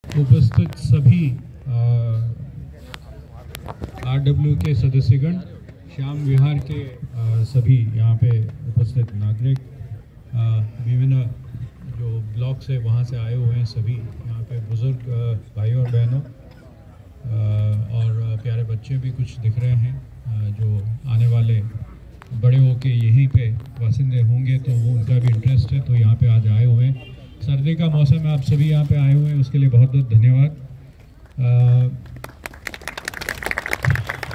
उपस्थित सभी आरडब्ल्यू के सदस्यगण, श्याम विहार के सभी यहाँ पे उपस्थित नागरिक, विभिन्न जो ब्लॉक से वहाँ से आए हुए हैं सभी, यहाँ पे बुजुर्ग भाई और बहनों और प्यारे बच्चे भी कुछ दिख रहे हैं जो आने वाले बड़े होके यहीं पे वासिंदे होंगे, तो वो उनका भी इंटरेस्ट है, तो यहाँ पे आज आए हुए हैं। सर्दी का मौसम है, आप सभी यहाँ पे आए हुए हैं, उसके लिए बहुत बहुत धन्यवाद।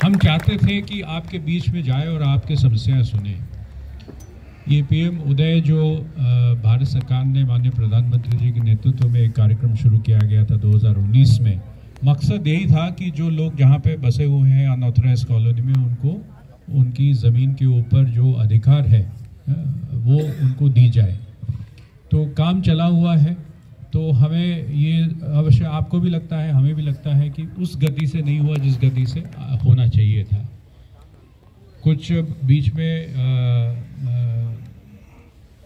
हम चाहते थे कि आपके बीच में जाए और आपके समस्याएं सुने। ये पीएम उदय जो भारत सरकार ने माननीय प्रधानमंत्री जी के नेतृत्व में एक कार्यक्रम शुरू किया गया था 2019 में, मकसद यही था कि जो लोग जहाँ पे बसे हुए हैं अनऑथराइज्ड कॉलोनी में, उनको उनकी ज़मीन के ऊपर जो अधिकार है वो उनको दी जाए। तो काम चला हुआ है, तो हमें ये अवश्य, आपको भी लगता है, हमें भी लगता है कि उस गति से नहीं हुआ जिस गति से होना चाहिए था। कुछ बीच में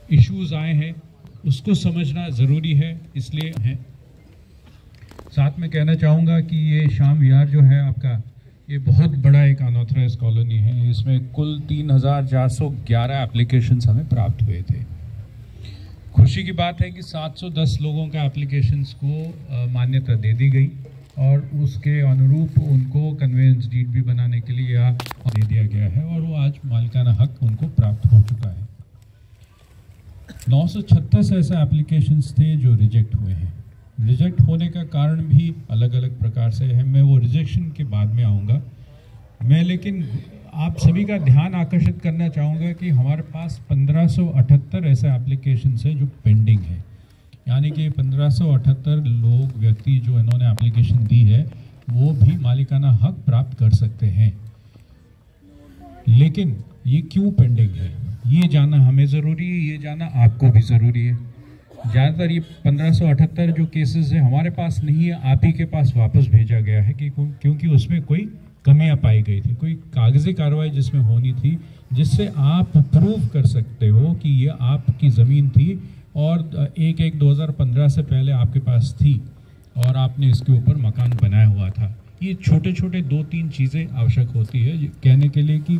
इश्यूज आए हैं, उसको समझना ज़रूरी है, इसलिए है। साथ में कहना चाहूँगा कि ये श्याम विहार जो है आपका, ये बहुत बड़ा एक अनऑथराइज कॉलोनी है। इसमें कुल 3411 एप्लीकेशंस हमें प्राप्त हुए थे। खुशी की बात है कि 710 लोगों का एप्लीकेशंस को मान्यता दे दी गई और उसके अनुरूप उनको कन्वेंस डीड भी बनाने के लिए यहाँ दे दिया गया है और वो आज मालिकाना हक उनको प्राप्त हो चुका है। 936 ऐसे एप्लीकेशंस थे जो रिजेक्ट हुए हैं। रिजेक्ट होने का कारण भी अलग अलग प्रकार से है, मैं वो रिजेक्शन के बाद में आऊँगा। मैं लेकिन आप सभी का ध्यान आकर्षित करना चाहूँगा कि हमारे पास 1578 ऐसे एप्लीकेशंस है जो पेंडिंग है, यानी कि 1578 लोग, व्यक्ति जो इन्होंने एप्लीकेशन दी है वो भी मालिकाना हक प्राप्त कर सकते हैं। लेकिन ये क्यों पेंडिंग है, ये जानना हमें ज़रूरी है, ये जानना आपको भी ज़रूरी है। ज़्यादातर ये 1578 जो केसेस है हमारे पास नहीं है, आप ही के पास वापस भेजा गया है कि क्योंकि उसमें कोई कमियां पाई गई थी, कोई कागजी कार्रवाई जिसमें होनी थी, जिससे आप प्रूव कर सकते हो कि ये आपकी ज़मीन थी और 1/1/2015 से पहले आपके पास थी और आपने इसके ऊपर मकान बनाया हुआ था। ये छोटे छोटे 2-3 चीज़ें आवश्यक होती है कहने के लिए कि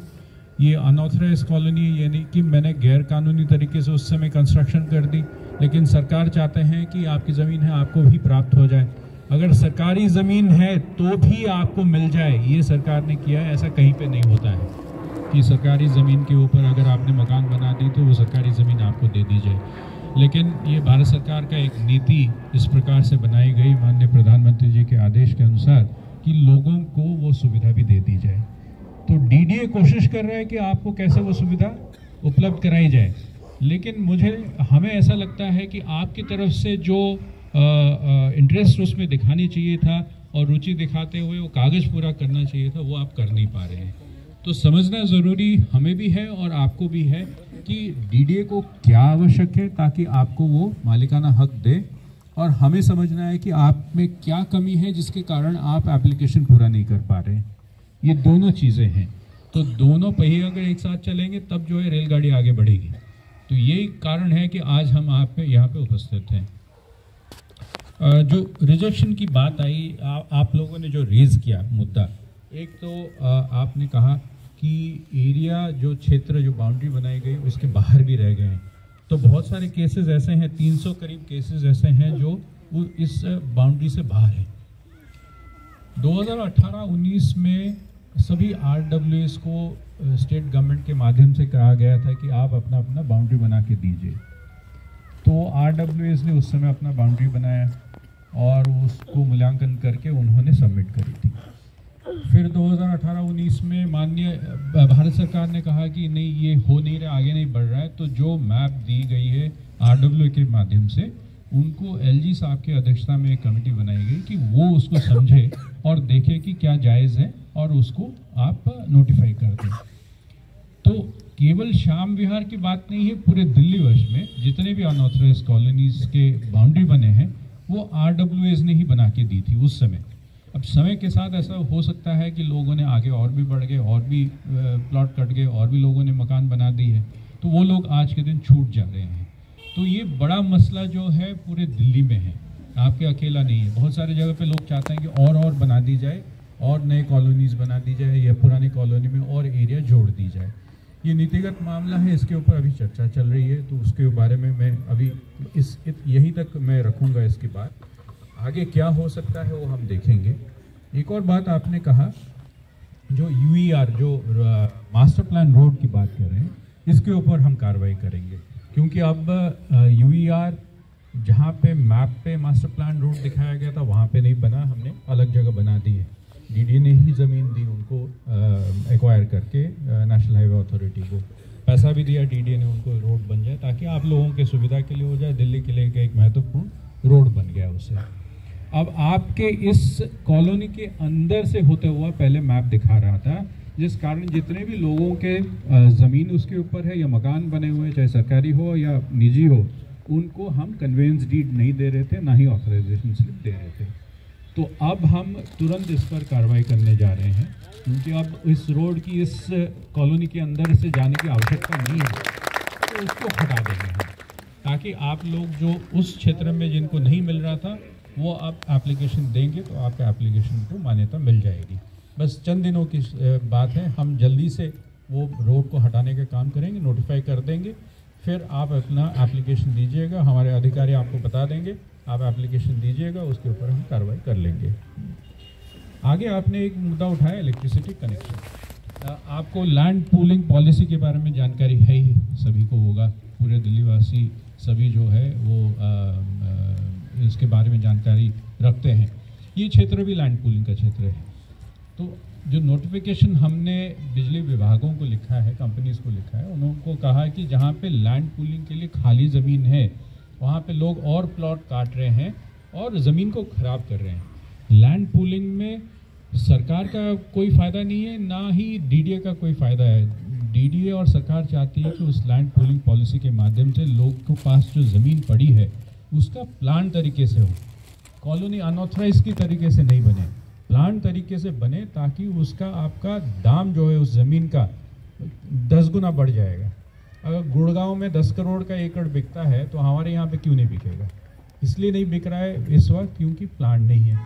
ये अनऑथराइज कॉलोनी, यानी कि मैंने गैर कानूनी तरीके से उस समय कंस्ट्रक्शन कर दी, लेकिन सरकार चाहते हैं कि आपकी ज़मीन है आपको भी प्राप्त हो जाए। अगर सरकारी ज़मीन है तो भी आपको मिल जाए, ये सरकार ने किया है। ऐसा कहीं पे नहीं होता है कि सरकारी ज़मीन के ऊपर अगर आपने मकान बना दी तो वो सरकारी ज़मीन आपको दे दी जाए, लेकिन ये भारत सरकार का एक नीति इस प्रकार से बनाई गई माननीय प्रधानमंत्री जी के आदेश के अनुसार कि लोगों को वो सुविधा भी दे दी जाए। तो डीडीए कोशिश कर रहा है कि आपको कैसे वो सुविधा उपलब्ध कराई जाए, लेकिन हमें ऐसा लगता है कि आपकी तरफ से जो इंटरेस्ट उसमें दिखानी चाहिए था और रुचि दिखाते हुए वो कागज़ पूरा करना चाहिए था, वो आप कर नहीं पा रहे हैं। तो समझना ज़रूरी हमें भी है और आपको भी है कि डीडीए को क्या आवश्यक है ताकि आपको वो मालिकाना हक दे, और हमें समझना है कि आप में क्या कमी है जिसके कारण आप एप्लीकेशन पूरा नहीं कर पा रहे हैं। ये दोनों चीज़ें हैं, तो दोनों पहिए अगर एक साथ चलेंगे तब जो है रेलगाड़ी आगे बढ़ेगी। तो यही कारण है कि आज हम यहाँ पे उपस्थित हैं। जो रिजेक्शन की बात आई, आप लोगों ने जो रेज़ किया मुद्दा, एक तो आपने कहा कि एरिया जो क्षेत्र जो बाउंड्री बनाई गई उसके बाहर भी रह गए हैं। तो बहुत सारे केसेस ऐसे हैं, 300 करीब केसेस ऐसे हैं जो वो इस बाउंड्री से बाहर हैं। 2018-19 में सभी आरडब्ल्यूएस को स्टेट गवर्नमेंट के माध्यम से कहा गया था कि आप अपना अपना बाउंड्री बना के दीजिए। तो आरडब्ल्यूएस ने उस समय अपना बाउंड्री बनाया और उसको मूल्यांकन करके उन्होंने सबमिट करी थी। फिर 2018-19 में माननीय भारत सरकार ने कहा कि नहीं, ये हो नहीं रहा, आगे नहीं बढ़ रहा है, तो जो मैप दी गई है आरडब्ल्यू के माध्यम से, उनको एलजी साहब की अध्यक्षता में एक कमेटी बनाई गई कि वो उसको समझे और देखे कि क्या जायज़ है और उसको आप नोटिफाई कर दें। तो केवल श्याम विहार की बात नहीं है, पूरे दिल्ली वर्ष में जितने भी अनऑथराइज्ड कॉलोनीज के बाउंड्री बने हैं वो आरडब्ल्यूएस ने ही बना के दी थी उस समय। अब समय के साथ ऐसा हो सकता है कि लोगों ने आगे और भी बढ़ गए, और भी प्लॉट कट गए, और भी लोगों ने मकान बना दी है, तो वो लोग आज के दिन छूट जा रहे हैं। तो ये बड़ा मसला जो है पूरे दिल्ली में है। आपके अकेला नहीं है, बहुत सारे जगह पे लोग चाहते हैं कि और बना दी जाए, और नए कॉलोनीज बना दी जाए, या पुरानी कॉलोनी में और एरिया जोड़ दी जाए। ये नीतिगत मामला है, इसके ऊपर अभी चर्चा चल रही है, तो उसके बारे में मैं अभी यहीं तक मैं रखूँगा। इसके बाद आगे क्या हो सकता है वो हम देखेंगे। एक और बात आपने कहा, जो यूईआर, जो मास्टर प्लान रोड की बात कर रहे हैं, इसके ऊपर हम कार्रवाई करेंगे, क्योंकि अब यूईआर जहाँ पे मैप पे मास्टर प्लान रोड दिखाया गया था वहाँ पे नहीं बना, हमने अलग जगह बना दी है। डीडी ने ही ज़मीन दी उनको एक्वायर करके, नेशनल हाईवे अथॉरिटी को पैसा भी दिया, डीडी ने उनको रोड बन जाए ताकि आप लोगों के सुविधा के लिए हो जाए। दिल्ली के लिए एक महत्वपूर्ण रोड बन गया उससे। अब आपके इस कॉलोनी के अंदर से होते हुआ पहले मैप दिखा रहा था, जिस कारण जितने भी लोगों के ज़मीन उसके ऊपर है या मकान बने हुए, चाहे सरकारी हो या निजी हो, उनको हम कन्वेंस डीड नहीं दे रहे थे, ना ही ऑथराइजेशन स्लिप दे रहे थे। तो अब हम तुरंत इस पर कार्रवाई करने जा रहे हैं, क्योंकि अब इस रोड की, इस कॉलोनी के अंदर से जाने की आवश्यकता नहीं है, तो उसको हटा देंगे हम, ताकि आप लोग जो उस क्षेत्र में जिनको नहीं मिल रहा था वो आप एप्लीकेशन देंगे तो आपके एप्लीकेशन को मान्यता मिल जाएगी। बस चंद दिनों की बात है, हम जल्दी से वो रोड को हटाने का काम करेंगे, नोटिफाई कर देंगे, फिर आप अपना एप्लीकेशन दीजिएगा, हमारे अधिकारी आपको बता देंगे, आप एप्लीकेशन दीजिएगा, उसके ऊपर हम कार्रवाई कर लेंगे। आगे आपने एक मुद्दा उठाया, इलेक्ट्रिसिटी कनेक्शन। आपको लैंड पूलिंग पॉलिसी के बारे में जानकारी है ही, सभी को होगा, पूरे दिल्ली वासी सभी जो है वो इसके बारे में जानकारी रखते हैं। ये क्षेत्र भी लैंड पूलिंग का क्षेत्र है। तो जो नोटिफिकेशन हमने बिजली विभागों को लिखा है, कंपनीज को लिखा है, उनको कहा है कि जहाँ पे लैंड पूलिंग के लिए खाली ज़मीन है वहाँ पे लोग और प्लॉट काट रहे हैं और ज़मीन को ख़राब कर रहे हैं। लैंड पूलिंग में सरकार का कोई फ़ायदा नहीं है, ना ही डीडीए का कोई फ़ायदा है। डीडीए और सरकार चाहती है कि उस लैंड पूलिंग पॉलिसी के माध्यम से लोग के पास जो ज़मीन पड़ी है उसका प्लान तरीके से हो, कॉलोनी अनऑथराइज की तरीके से नहीं बने, प्लान तरीके से बने, ताकि उसका आपका दाम जो है उस ज़मीन का 10 गुना बढ़ जाएगा। अगर गुड़गांव में 10 करोड़ का एकड़ बिकता है तो हमारे यहाँ पे क्यों नहीं बिकेगा? इसलिए नहीं बिक रहा है इस वक्त क्योंकि प्लान नहीं है।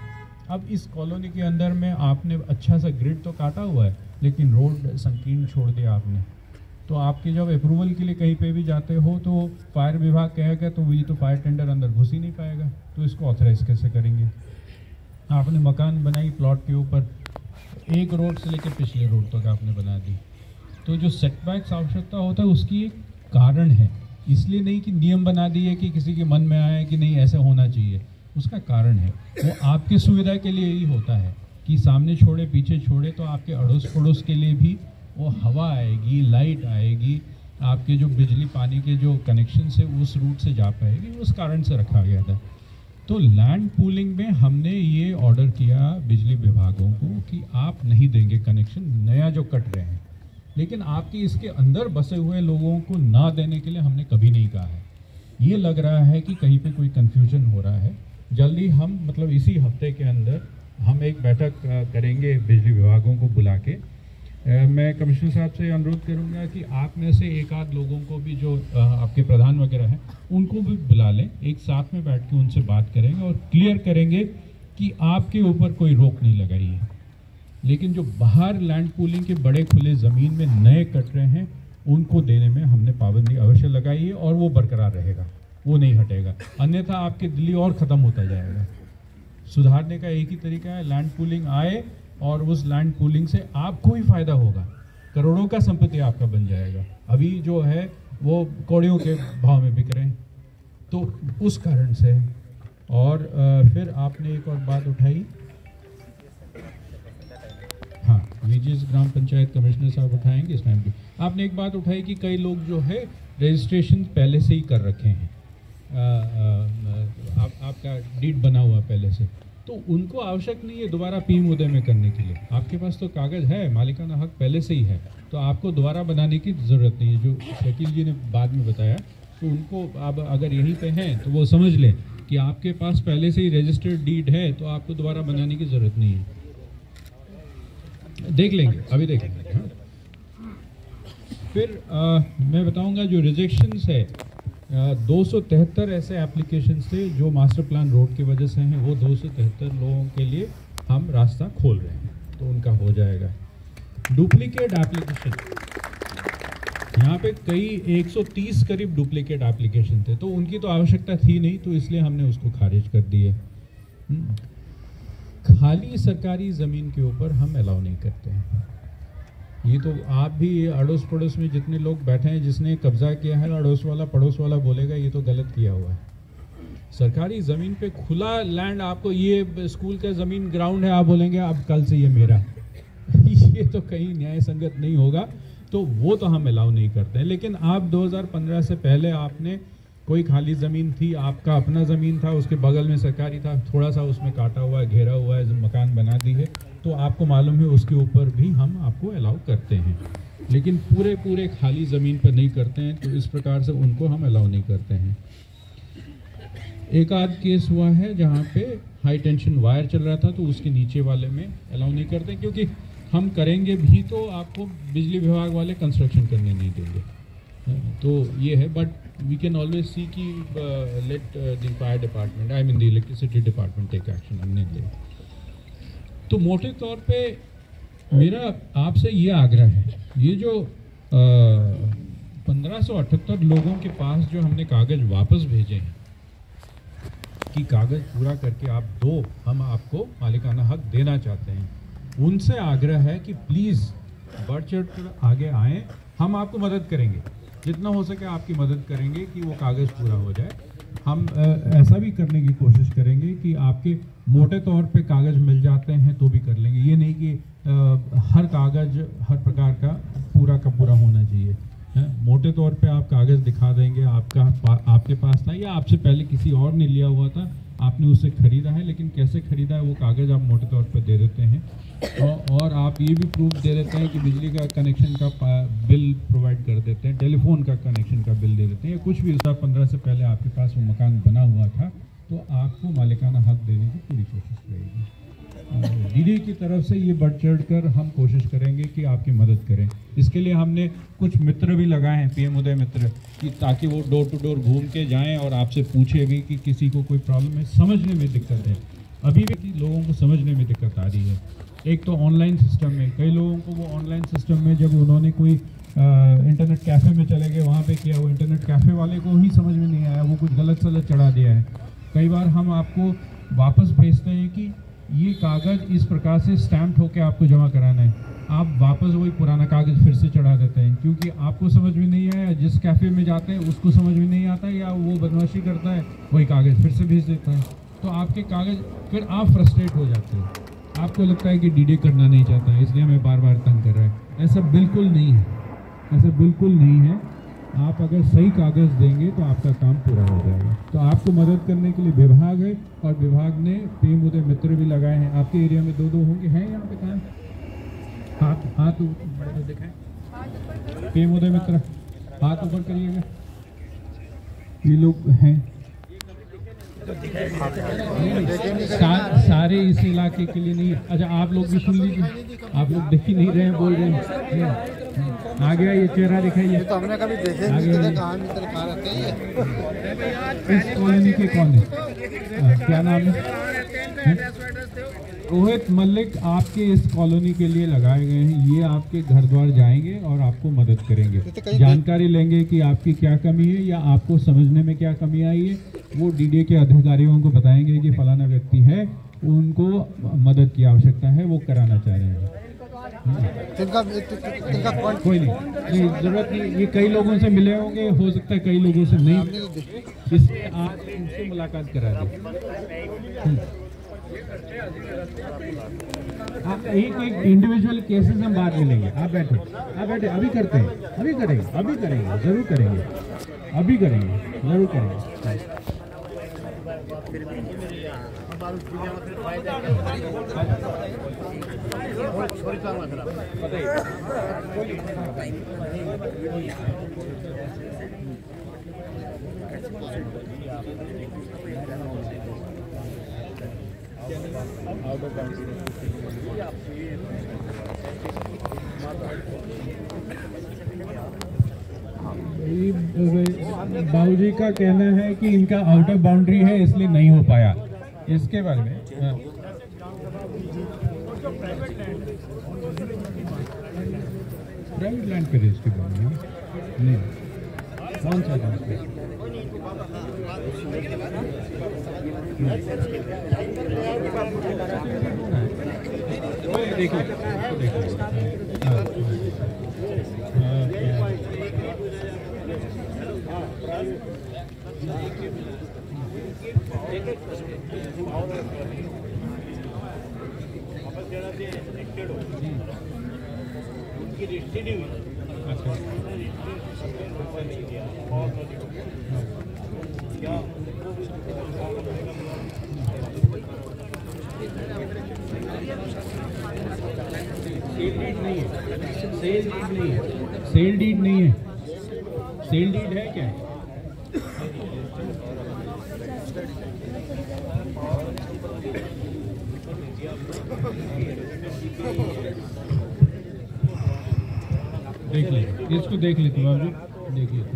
अब इस कॉलोनी के अंदर में आपने अच्छा सा ग्रिड तो काटा हुआ है, लेकिन रोड संकीर्ण छोड़ दिया आपने। तो आपके जब अप्रूवल के लिए कहीं पे भी जाते हो तो फायर विभाग कहेगा तो वही तो फायर टेंडर अंदर घुस ही नहीं पाएगा, तो इसको ऑथराइज कैसे करेंगे? आपने मकान बनाई प्लॉट के ऊपर, एक रोड से लेकर पिछले रोड तक आपने बना दी, तो जो सेटबैक्स आवश्यकता होता है उसकी एक कारण है, इसलिए नहीं कि नियम बना दिए कि किसी के मन में आए कि नहीं ऐसा होना चाहिए, उसका कारण है। वो आपकी सुविधा के लिए ही होता है कि सामने छोड़े पीछे छोड़े तो आपके अड़ोस पड़ोस के लिए भी वो हवा आएगी, लाइट आएगी, आपके जो बिजली पानी के जो कनेक्शन से उस रूट से जा पाएगी, उस कारण से रखा गया था। तो लैंड पूलिंग में हमने ये ऑर्डर किया बिजली विभागों को कि आप नहीं देंगे कनेक्शन नया जो कट रहे हैं, लेकिन आपकी इसके अंदर बसे हुए लोगों को ना देने के लिए हमने कभी नहीं कहा है। ये लग रहा है कि कहीं पे कोई कन्फ्यूजन हो रहा है। जल्दी हम मतलब इसी हफ्ते के अंदर हम एक बैठक करेंगे बिजली विभागों को बुला के। मैं कमिश्नर साहब से अनुरोध करूंगा कि आप में से एक आध लोगों को भी जो आपके प्रधान वगैरह हैं उनको भी बुला लें, एक साथ में बैठ के उनसे बात करेंगे और क्लियर करेंगे कि आपके ऊपर कोई रोक नहीं लगाई है, लेकिन जो बाहर लैंड पूलिंग के बड़े खुले ज़मीन में नए कट रहे हैं उनको देने में हमने पाबंदी अवश्य लगाई है और वो बरकरार रहेगा, वो नहीं हटेगा, अन्यथा आपके दिल्ली और ख़त्म होता जाएगा। सुधारने का एक ही तरीका है, लैंड पूलिंग आए और उस लैंड पूलिंग से आपको ही फायदा होगा, करोड़ों का संपत्ति आपका बन जाएगा। अभी जो है वो कौड़ियों के भाव में बिक रहे हैं, तो उस कारण से। और फिर आपने एक और बात उठाई, हाँ, वीजीएस ग्राम पंचायत कमिश्नर साहब उठाएंगे इस टाइम की। आपने एक बात उठाई कि कई लोग जो है रजिस्ट्रेशन पहले से ही कर रखे हैं, आपका डीड बना हुआ पहले से, तो उनको आवश्यक नहीं है दोबारा पीएम उदय में करने के लिए। आपके पास तो कागज़ है, मालिकाना हक पहले से ही है, तो आपको दोबारा बनाने की ज़रूरत नहीं है। जो शकील जी ने बाद में बताया, तो उनको आप अगर यहीं पे हैं तो वो समझ लें कि आपके पास पहले से ही रजिस्टर्ड डीड है, तो आपको दोबारा बनाने की ज़रूरत नहीं है। देख लेंगे, अभी देख लेंगे। हाँ? फिर मैं बताऊंगा जो रिजेक्शंस है 273 ऐसे एप्लीकेशन थे जो मास्टर प्लान रोड की वजह से हैं, वो 273 लोगों के लिए हम रास्ता खोल रहे हैं, तो उनका हो जाएगा। डुप्लीकेट एप्लीकेशन, यहाँ पे कई 130 करीब डुप्लीकेट एप्लीकेशन थे, तो उनकी तो आवश्यकता थी नहीं, तो इसलिए हमने उसको खारिज कर दिए। खाली सरकारी ज़मीन के ऊपर हम अलाउ नहीं करते हैं। ये तो आप भी अड़ोस पड़ोस में जितने लोग बैठे हैं, जिसने कब्जा किया है, अड़ोस वाला पड़ोस वाला बोलेगा ये तो गलत किया हुआ है। सरकारी ज़मीन पे खुला लैंड, आपको ये स्कूल का ज़मीन ग्राउंड है, आप बोलेंगे अब कल से ये मेरा ये तो कहीं न्याय संगत नहीं होगा, तो वो तो हम अलाउ नहीं करते हैं। लेकिन आप 2015 से पहले आपने कोई खाली ज़मीन थी, आपका अपना ज़मीन था, उसके बगल में सरकारी था, थोड़ा सा उसमें काटा हुआ है, घेरा हुआ है, मकान बना दी है, तो आपको मालूम है उसके ऊपर भी हम आपको अलाउ करते हैं। लेकिन पूरे खाली ज़मीन पर नहीं करते हैं, तो इस प्रकार से उनको हम अलाउ नहीं करते हैं। एक आध केस हुआ है जहाँ पे हाई टेंशन वायर चल रहा था, तो उसके नीचे वाले में अलाउ नहीं करते, क्योंकि हम करेंगे भी तो आपको बिजली विभाग वाले कंस्ट्रक्शन करने नहीं देंगे, तो ये है। But we can always see कि let the fire department, I mean the electricity department take action, हमने दे। तो मोटे तौर पे मेरा आपसे ये आग्रह है, ये जो 1578 लोगों के पास जो हमने कागज़ वापस भेजे हैं कि कागज़ पूरा करके आप दो, हम आपको मालिकाना हक देना चाहते हैं, उनसे आग्रह है कि प्लीज़ बढ़ चढ़ कर आगे आएँ, हम आपको मदद करेंगे, जितना हो सके आपकी मदद करेंगे कि वो कागज़ पूरा हो जाए। हम ऐसा भी करने की कोशिश करेंगे कि आपके मोटे तौर पे कागज़ मिल जाते हैं तो भी कर लेंगे, ये नहीं कि हर कागज़ हर प्रकार का पूरा होना चाहिए। मोटे तौर पे आप कागज़ दिखा देंगे, आपके पास था या आपसे पहले किसी और ने लिया हुआ था, आपने उसे ख़रीदा है, लेकिन कैसे ख़रीदा है वो कागज़ आप मोटे तौर पे दे देते हैं, और आप ये भी प्रूफ दे देते हैं कि बिजली का कनेक्शन का बिल प्रोवाइड कर देते हैं, टेलीफोन का कनेक्शन का बिल दे देते हैं, या कुछ भी 2015 से पहले आपके पास वो मकान बना हुआ था, तो आपको मालिकाना हक देने की पूरी कोशिश रहेगी। डीडी की तरफ से ये बढ़ चढ़ कर हम कोशिश करेंगे कि आपकी मदद करें। इसके लिए हमने कुछ मित्र भी लगाए हैं, पीएम उदय मित्र, कि ताकि वो डोर टू डोर घूम के जाएं और आपसे पूछे भी कि किसी को कोई प्रॉब्लम है, समझने में दिक्कत है, अभी भी लोगों को समझने में दिक्कत आ रही है। एक तो ऑनलाइन सिस्टम में, कई लोगों को वो ऑनलाइन सिस्टम में जब उन्होंने कोई इंटरनेट कैफ़े में चले गए, वहाँ पे किया, वो इंटरनेट कैफ़े वाले को ही समझ में नहीं आया, वो कुछ गलत सलत चढ़ा दिया है। कई बार हम आपको वापस भेजते हैं कि ये कागज़ इस प्रकार से स्टैम्प होकर आपको जमा कराना है, आप वापस वही पुराना कागज़ फिर से चढ़ा देते हैं, क्योंकि आपको समझ में नहीं आया, जिस कैफ़े में जाते हैं उसको समझ में नहीं आता, या वो बदमाशी करता है, वही कागज़ फिर से भेज देता है, तो आपके कागज़ फिर आप फ्रस्ट्रेट हो जाते हैं, आपको लगता है कि डीडी करना नहीं चाहता है, इसलिए हमें बार बार तंग कर रहा है। ऐसा बिल्कुल नहीं है, ऐसा बिल्कुल नहीं है। आप अगर सही कागज़ देंगे तो आपका काम पूरा हो जाएगा। तो आपको मदद करने के लिए विभाग है, और विभाग ने पीएम उदय मित्र भी लगाए हैं। आपके एरिया में 2-2 होंगे, हैं यहाँ पे? कहाँ हाथ दिखाएं, पीएम उदय मित्र, हाथ ऊपर करिएगा। ये लोग हैं सारे इस इलाके के लिए नहीं। अच्छा, आप लोग भी सुन लीजिए, आप लोग देख ही नहीं रहे हैं, बोल रहे हैं। आ गया ये चेहरा दिखाइए, तो हमने कभी देखे नहीं, इस कॉलोनी के कौन है, क्या नाम है? रोहित मलिक आपके इस कॉलोनी के लिए लगाए गए हैं। ये आपके घर द्वार जाएंगे और आपको मदद करेंगे, जानकारी लेंगे कि आपकी क्या कमी है या आपको समझने में क्या कमी आई है। वो डीडी के अधिकारियों को बताएंगे कि फलाना व्यक्ति है, उनको मदद की आवश्यकता है, वो कराना चाह रहे हैं। कोई नहीं, जरूरत नहीं, ये कई लोगों से मिले होंगे, हो सकता है कई लोगों से नहीं, इसलिए आप उनसे मुलाकात करा दें। आप एक इंडिविजुअल केसेस हम बाद में लेंगे। आप बैठे, अभी करते हैं, अभी करेंगे, जरूर करेंगे, अभी करेंगे, जरूर करेंगे। बाबूजी का कहना है कि इनका आउट ऑफ बाउंड्री है इसलिए नहीं हो पाया, इसके बारे में प्राइवेट लैंड पे इसके बारे में नहीं, कौन सा देख सेल डीड नहीं है, सेल डीड है क्या? देख ले, इसको देख लेते बाबू, देख लेते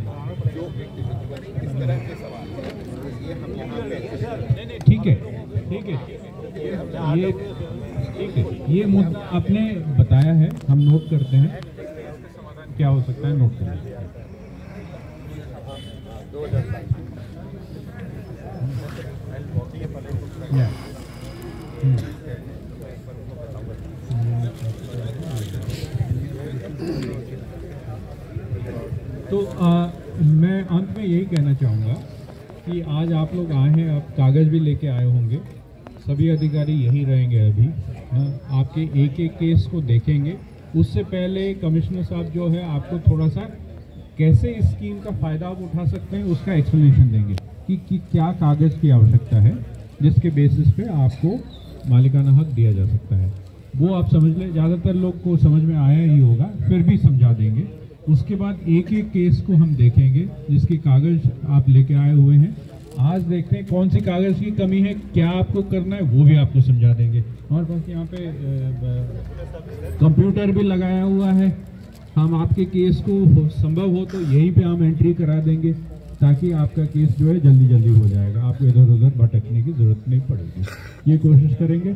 ठीक है, ठीक है, ये ठीक है, ये मुद्दा आपने बताया है, हम नोट करते हैं, क्या हो सकता है नोट करें। तो मैं अंत में यही कहना चाहूँगा कि आज आप लोग आए हैं, आप कागज़ भी लेके आए होंगे, सभी अधिकारी यही रहेंगे अभी, आपके एक एक केस को देखेंगे। उससे पहले कमिश्नर साहब जो है आपको थोड़ा सा कैसे इस स्कीम का फ़ायदा आप उठा सकते हैं उसका एक्सप्लेनेशन देंगे कि क्या कागज़ की आवश्यकता है जिसके बेसिस पे आपको मालिकाना हक दिया जा सकता है। वो आप समझ लें, ज़्यादातर लोग को समझ में आया ही होगा, फिर भी समझा देंगे। उसके बाद एक एक केस को हम देखेंगे जिसके कागज़ आप लेके आए हुए हैं। आज देखते हैं कौन सी कागज़ की कमी है, क्या आपको करना है, वो भी आपको समझा देंगे। और बस यहाँ पे कंप्यूटर भी लगाया हुआ है, हम आपके केस को संभव हो तो यहीं पे हम एंट्री करा देंगे ताकि आपका केस जो है जल्दी जल्दी हो जाएगा, आपको इधर उधर भटकने की ज़रूरत नहीं पड़ेगी। ये कोशिश करेंगे।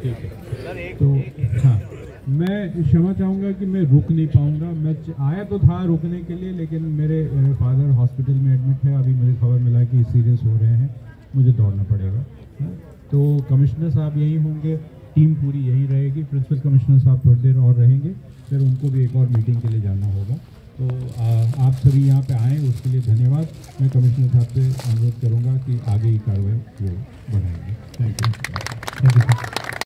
ठीक है, तो हाँ, मैं क्षमा चाहूँगा कि मैं रुक नहीं पाऊँगा। मैं आया तो था रुकने के लिए, लेकिन मेरे फादर हॉस्पिटल में एडमिट है, अभी मुझे खबर मिला कि सीरियस हो रहे हैं, मुझे दौड़ना पड़ेगा। तो कमिश्नर साहब यहीं होंगे, टीम पूरी यहीं रहेगी, प्रिंसिपल कमिश्नर साहब थोड़ी देर और रहेंगे, फिर उनको भी एक और मीटिंग के लिए जाना होगा। तो आप सभी यहाँ पे आए उसके लिए धन्यवाद। मैं कमिश्नर साहब से अनुरोध करूँगा कि आगे ही कार्रवाई वो बढ़ाएंगे। Thank you.